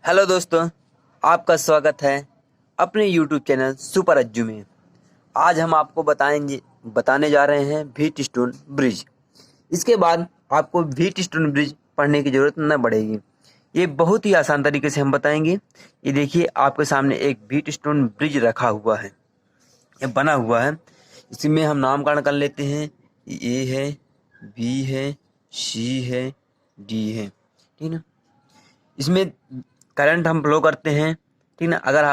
Hello दोस्तों, आपका स्वागत है अपने YouTube चैनल सुपर अज्जू में। आज हम आपको बताने जा रहे हैं व्हीट स्टोन ब्रिज। इसके बाद आपको व्हीट स्टोन ब्रिज पढ़ने की ज़रूरत न पड़ेगी। ये बहुत ही आसान तरीके से हम बताएंगे। ये देखिए, आपके सामने एक व्हीट स्टोन ब्रिज रखा हुआ है, ये बना हुआ है। इसमें हम नामकरण कर लेते हैं। ए है, बी है, सी है, डी है, ठीक ना। इसमें करंट हम फ्लो करते हैं, ठीक ना। अगर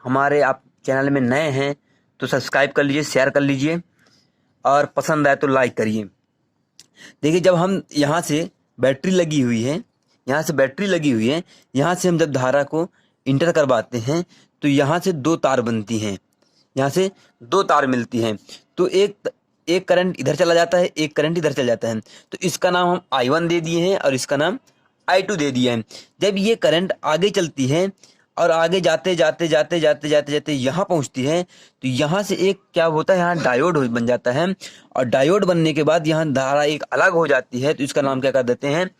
हमारे आप चैनल में नए हैं तो सब्सक्राइब कर लीजिए, शेयर कर लीजिए और पसंद आए तो लाइक करिए। देखिए, जब हम यहाँ से बैटरी लगी हुई है, यहाँ से बैटरी लगी हुई है, यहाँ से हम जब धारा को इंटर करवाते हैं तो यहाँ से दो तार बनती हैं, यहाँ से दो तार मिलती हैं। तो एक करंट इधर चला जाता है, एक करंट इधर चला जाता है। तो इसका नाम हम I1 दे दिए हैं और इसका नाम I2 दे दिया है। जब ये करंट आगे चलती है और आगे जाते जाते जाते जाते जाते जाते यहाँ पहुँचती है तो यहाँ से एक क्या होता है, यहाँ डायोड बन जाता है। और डायोड बनने के बाद यहाँ धारा एक अलग हो जाती है, तो इसका नाम क्या कर देते हैं,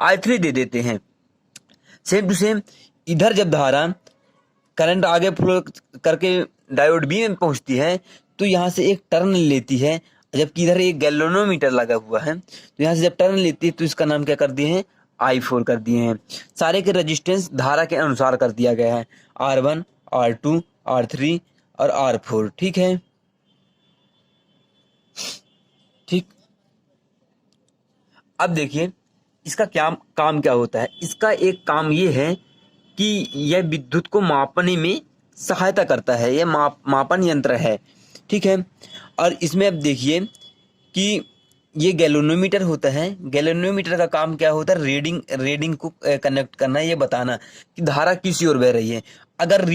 I3 दे देते हैं। सेम टू सेम इधर जब धारा करंट आगे फ्लो करके डायोड बी में पहुंचती है तो यहाँ से एक टर्न लेती है, जबकि इधर एक गैल्वेनोमीटर लगा हुआ है। तो यहाँ से जब टर्न लेती है तो इसका नाम क्या कर दिए हैं, I4 कर दिए हैं। सारे के रेजिस्टेंस धारा के अनुसार कर दिया गया है, R1, R2, R3 और R4। ठीक है, ठीक। अब देखिए इसका क्या काम क्या होता है। इसका एक काम ये है कि यह विद्युत को मापने में सहायता करता है। यह मापन यंत्र है, ठीक है। और इसमें अब देखिए कि ये गैल्वेनोमीटर होता है। गैल्वेनोमीटर का काम क्या होता है, रीडिंग को कनेक्ट करना, ये बताना कि धारा किस ओर बह रही है। अगर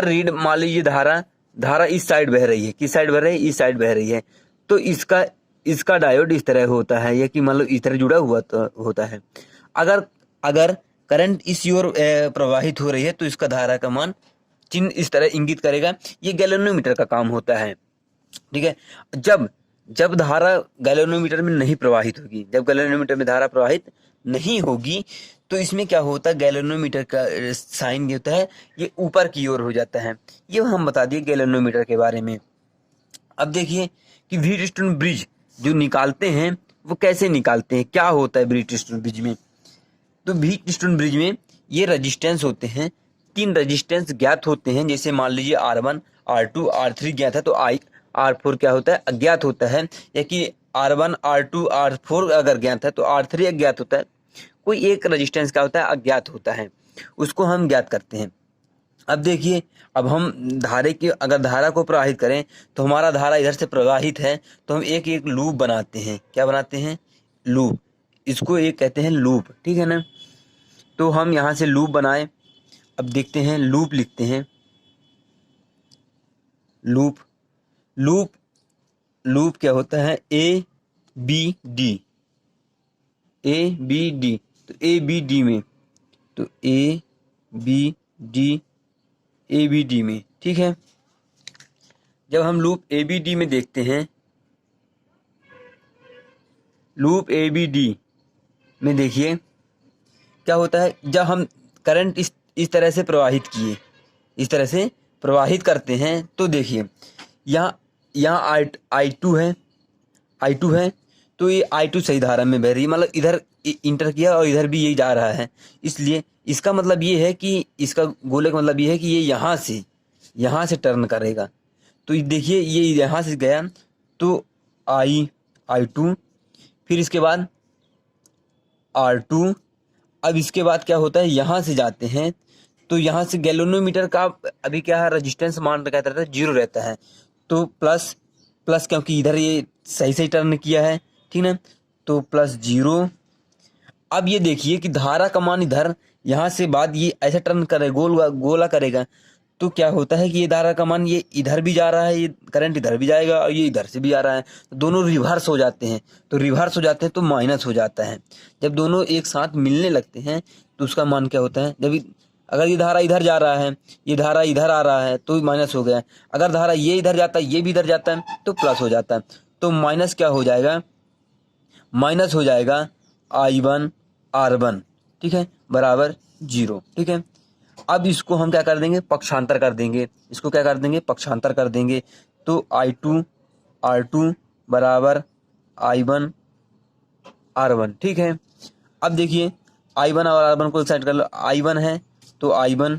रीड मान लीजिए धारा इस साइड बह रही है, किस साइड बह रही है, इस साइड बह रही है, तो इसका डायोड इस तरह होता है, या कि मान लो इस तरह जुड़ा हुआ तो होता है। अगर करंट इस ओर प्रवाहित हो रही है तो इसका धारा का मान चिन्ह इस तरह इंगित करेगा। ये गैल्वेनोमीटर का काम होता है, ठीक है। जब धारा गैल्वेनोमीटर में नहीं प्रवाहित होगी, जब गैल्वेनोमीटर में धारा प्रवाहित नहीं होगी तो इसमें क्या होता है, गैल्वेनोमीटर का साइन होता है ये ऊपर की ओर हो जाता है। ये हम बता दिए गैल्वेनोमीटर के बारे में। अब देखिए कि व्हीट स्टोन ब्रिज जो निकालते हैं वो कैसे निकालते हैं, क्या होता है व्हीट स्टोन ब्रिज में। तो व्हीट स्टोन ब्रिज में ये रेजिस्टेंस होते हैं, 3 रेजिस्टेंस ज्ञात होते हैं। जैसे मान लीजिए R1, R2, R3 ज्ञात है तो R4 क्या होता है, अज्ञात होता है। या कि R1, R2, R4 अगर ज्ञात है तो R3 अज्ञात होता है। कोई एक रेजिस्टेंस क्या होता है, अज्ञात होता है, उसको हम ज्ञात करते हैं। अब देखिए, अब हम अगर धारा को प्रवाहित करें तो हमारा धारा इधर से प्रवाहित है तो हम एक एक लूप बनाते हैं। क्या बनाते हैं, लूप। इसको एक कहते हैं लूप, ठीक है ना। तो हम यहाँ से लूप बनाए। अब देखते हैं, लूप लिखते हैं, लूप लूप लूप क्या होता है, A B D, A B D। तो A B D में, तो A B D में, ठीक है। जब हम लूप ABD में देखते हैं, लूप ABD में देखिए क्या होता है, जब हम करंट इस तरह से प्रवाहित किए, इस तरह से प्रवाहित करते हैं तो देखिए यहाँ I2 है तो ये I2 सही धारा में बह रही है, मतलब इधर इंटर किया और इधर भी यही जा रहा है। इसलिए इसका मतलब ये है कि इसका गोले का मतलब ये है कि ये यहाँ से टर्न करेगा। तो देखिए ये यहाँ से गया तो I2, फिर इसके बाद R2। अब इसके बाद क्या होता है, यहाँ से जाते हैं तो यहाँ से गैल्वेनोमीटर का अभी क्या है, रेजिस्टेंस मान कहता रहता है 0 रहता है। तो प्लस क्योंकि इधर ये सही टर्न किया है, ठीक ना, तो +0। अब ये देखिए कि धारा का मान इधर यहाँ से बाद ये ऐसे टर्न करे, गोला करेगा तो क्या होता है कि ये धारा का मान ये इधर भी जा रहा है, ये करंट इधर भी जाएगा और ये इधर से भी आ रहा है, तो दोनों रिवर्स हो जाते हैं। तो माइनस हो जाता है। जब दोनों एक साथ मिलने लगते हैं तो उसका मान क्या होता है, अगर ये धारा इधर जा रहा है, ये धारा इधर आ रहा है तो माइनस हो गया। अगर धारा ये इधर जाता है, ये भी इधर जाता है तो प्लस हो जाता है। तो माइनस क्या हो जाएगा, माइनस हो जाएगा I1 R1, ठीक है, बराबर 0। ठीक है, अब इसको हम क्या कर देंगे, पक्षांतर कर देंगे, इसको क्या कर देंगे, पक्षांतर कर देंगे। तो I2 R2 बराबर I1 R1। ठीक है, अब देखिए I1 और R1 को एक साइड कर लो, I1 है तो I1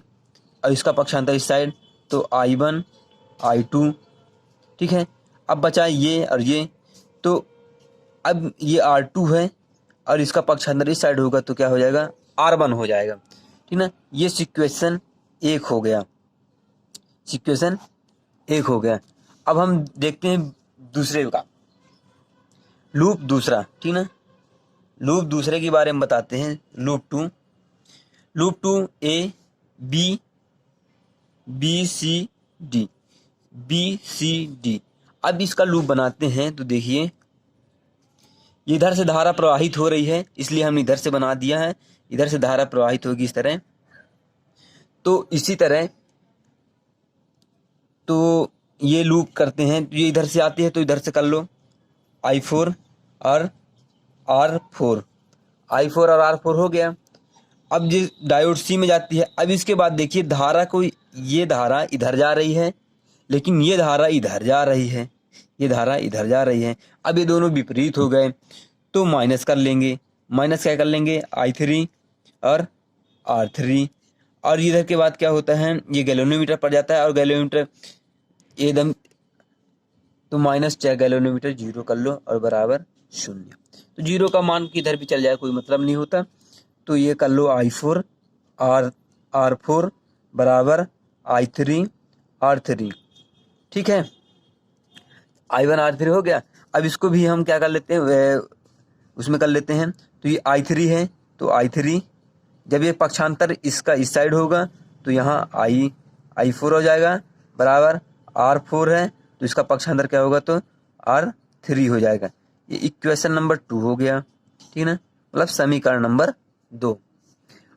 और इसका पक्षांतर इस साइड, तो I1 I2। ठीक है, अब बचा ये और ये, तो अब ये R2 है और इसका पक्षांतर इस साइड होगा तो क्या हो जाएगा, R1 हो जाएगा। ठीक ना, ये सिक्वेशन 1 हो गया, सिक्वेशन 1 हो गया। अब हम देखते हैं दूसरे का लूप दूसरा। ठीक ना, लूप दूसरे के बारे में बताते हैं। Loop to A B C D। अब इसका लूप बनाते हैं तो देखिए इधर से धारा प्रवाहित हो रही है, इसलिए हमने इधर से बना दिया है, इधर से धारा प्रवाहित होगी इस तरह। तो इसी तरह तो ये लूप करते हैं, तो ये इधर से आती है तो इधर से कर लो I4 और R4, I4 और R4 हो गया। अब जिस डायोड C में जाती है, अब इसके बाद देखिए धारा को, ये धारा इधर जा रही है लेकिन ये धारा इधर जा रही है, ये धारा इधर जा रही है। अब ये दोनों विपरीत हो गए तो माइनस कर लेंगे, माइनस क्या कर लेंगे, I3 और R3। और इधर के बाद क्या होता है, ये गैलोमीटर पड़ जाता है और गैलोमीटर एकदम, तो -4 गैलोमीटर 0 कर लो और बराबर 0। तो 0 का मान किधर भी चल जाए कोई मतलब नहीं होता। तो ये कर लो I4 R4 बराबर I3 R3। ठीक है, I1 R3 हो गया। अब इसको भी हम क्या कर लेते हैं, उसमें कर लेते हैं। तो ये I3 है तो I3, जब ये पक्षांतर इसका इस साइड होगा तो यहाँ I4 हो जाएगा बराबर R4 है तो इसका पक्षांतर क्या होगा, तो R3 हो जाएगा। ये इक्वेशन नंबर 2 हो गया। ठीक है, मतलब समीकरण नंबर 2।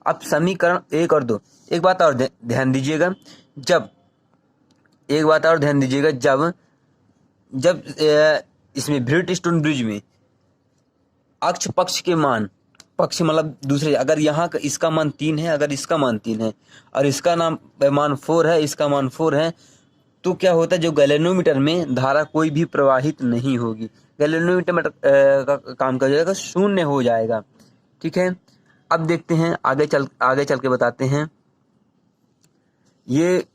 अब समीकरण 1 और 2, एक बात और ध्यान दीजिएगा, जब इसमें ब्रिटस्टोन ब्रिज में अक्ष पक्ष के मान, पक्ष मतलब दूसरे, अगर यहाँ का इसका मान 3 है, अगर इसका मान 3 है और इसका मान 4 है, इसका मान 4 है, तो क्या होता है, जो गैलोमीटर में धारा कोई भी प्रवाहित नहीं होगी, गैलोमीटर में का काम कर जाएगा, शून्य हो जाएगा। ठीक है, अब देखते हैं आगे चल के बताते हैं। ये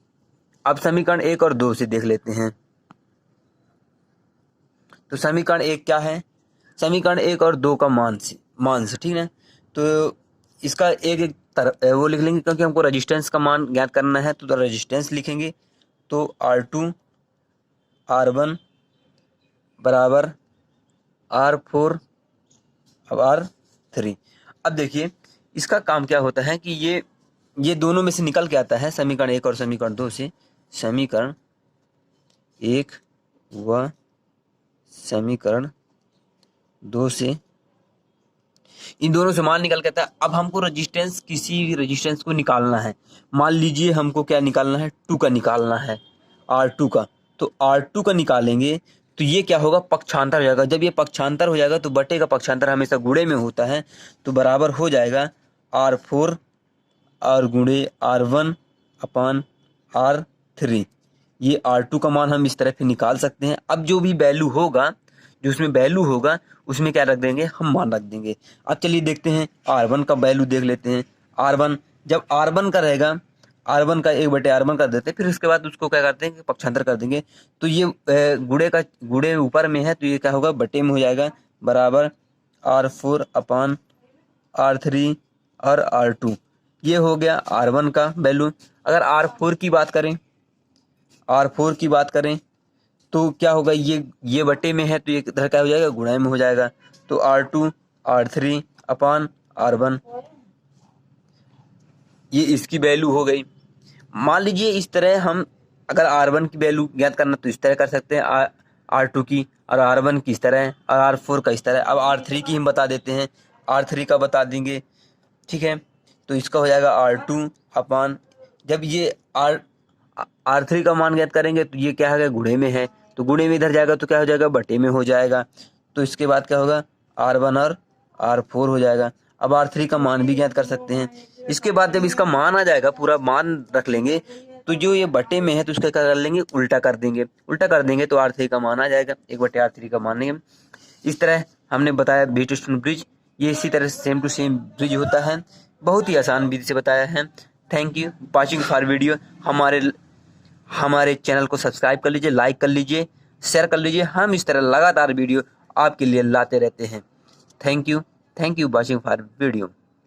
अब समीकरण 1 और 2 से देख लेते हैं। तो समीकरण 1 क्या है, समीकरण 1 और 2 का मान से ठीक है, तो इसका एक तरफ वो लिख लेंगे, क्योंकि हमको रेजिस्टेंस का मान ज्ञात करना है तो रेजिस्टेंस लिखेंगे। तो R2 R1 बराबर R4 अब R3। अब देखिए इसका काम क्या होता है कि ये दोनों में से निकल के आता है, समीकरण 1 और समीकरण 2 से, समीकरण 1 व समीकरण 2 से इन दोनों से मान निकल के आता है। अब हमको रेजिस्टेंस, किसी भी रेजिस्टेंस को निकालना है। मान लीजिए हमको क्या निकालना है, 2 का निकालना है, R2 का। तो R2 का निकालेंगे तो ये क्या होगा, पक्षांतर हो जाएगा। जब ये पक्षांतर हो जाएगा तो बटे का पक्षांतर हमेशा गुणे में होता है, तो बराबर हो जाएगा R4 और गुणे R1 अपान R3। ये R2 का मान हम इस तरह से निकाल सकते हैं। अब जो भी वैल्यू होगा, जो उसमें वैल्यू होगा उसमें क्या रख देंगे, हम मान रख देंगे। अब चलिए देखते हैं R1 का वैल्यू देख लेते हैं। R1 जब R1 का रहेगा, R1 का 1/R1 कर देते हैं, फिर उसके बाद उसको क्या करते हैं, पक्षांतर कर देंगे। तो ये गुणे ऊपर में है तो ये क्या होगा, बटे में हो जाएगा, बराबर R4 अपान R3 और R2। ये हो गया R1 का वैल्यू। अगर R4 की बात करें तो क्या होगा, ये बटे में है तो ये इधर क्या हो जाएगा, गुणा में हो जाएगा। तो R2 R3 अपान R1, ये इसकी वैल्यू हो गई। मान लीजिए इस तरह हम अगर R1 की वैल्यू ज्ञात करना तो इस तरह कर सकते हैं, R2 की, और R1 की इस तरह, और R4 का इस तरह। अब R3 की हम बता देते हैं, R3 का बता देंगे। ठीक है, तो इसका हो जाएगा R2 अपान, जब ये R3 का मान ज्ञात करेंगे तो ये क्या है, गुणे में है, तो गुणे में इधर जाएगा तो क्या हो जाएगा, बटे में हो जाएगा। तो इसके बाद क्या होगा, R1 और R4 हो जाएगा। अब R3 का मान भी ज्ञात कर सकते हैं। इसके बाद जब इसका मान आ जाएगा, पूरा मान रख लेंगे, तो जो ये बटे में है तो उसका क्या कर लेंगे, उल्टा कर देंगे। उल्टा कर देंगे तो R3 का मान आ जाएगा, 1/R3 का मान लेंगे। इस तरह हमने बताया व्हीटस्टोन ब्रिज। ये इसी तरह सेम टू सेम ब्रिज होता है, बहुत ही आसान विधि से बताया है। Thank you watching for video. हमारे चैनल को सब्सक्राइब कर लीजिए, लाइक कर लीजिए, शेयर कर लीजिए। हम इस तरह लगातार वीडियो आपके लिए लाते रहते हैं। Thank you watching for video.